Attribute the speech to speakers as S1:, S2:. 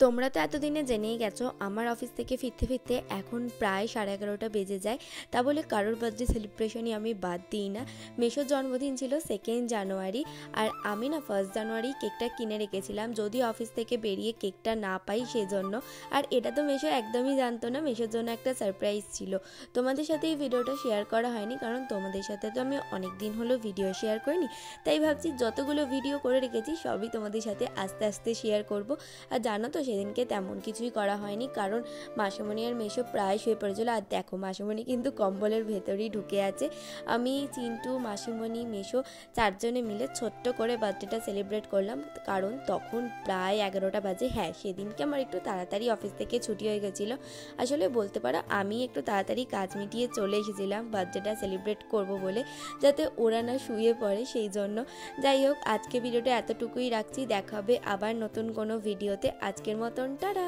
S1: তোমরা তো এতদিনে জেনেই গেছো আমার অফিস থেকে ফিরতে ফিরতে এখন প্রায় 11:30 বেজে যায়। তা বলে কারোর বার্থডে সেলিব্রেশনই আমি বাদ দিই না। মেশোর জন্মদিন ছিল 2 জানুয়ারি, আর আমি না 1 জানুয়ারি কেকটা কিনে রেখেছিলাম, যদি অফিস থেকে বেরিয়ে কেকটা না পাই সেজন্য। আর এটা তো মেশো একদমই জানতো না, মেশোর জন্য একটা সারপ্রাইজ ছিল। তোমাদের সাথে এই ভিডিওটা শেয়ার করা হয়নি, কারণ তোমাদের সাথে তো আমি অনেক দিন হলো ভিডিও শেয়ার করিনি। তাই ভাবছি যতগুলো ভিডিও করে রেখেছি সবই তোমাদের সাথে আস্তে আস্তে শেয়ার করব। আর জানো তো সেদিনকে তেমন কিছুই করা হয়নি, কারণ মাসিমণি আর মেশো প্রায় শুয়ে পড়েছিল। আর দেখো মাসিমণি কিন্তু কম্বলের ভেতরেই ঢুকে আছে। আমি, চিন্টু, মাসিমণি, মেশো 4 জনে মিলে ছোট্ট করে বার্থডেটা সেলিব্রেট করলাম, কারণ তখন প্রায় 11টা বাজে। হ্যাঁ, সেদিনকে আমার একটু তাড়াতাড়ি অফিস থেকে ছুটি হয়ে গেছিলো। আসলে বলতে পারো আমি একটু তাড়াতাড়ি কাজ মিটিয়ে চলে এসেছিলাম বার্থডেটা সেলিব্রেট করব বলে, যাতে ওরা না শুয়ে পড়ে সেই জন্য। যাই হোক, আজকে ভিডিওটা এতটুকুই রাখছি, দেখা হবে আবার নতুন কোনো ভিডিওতে। আজকের মতন টাটা।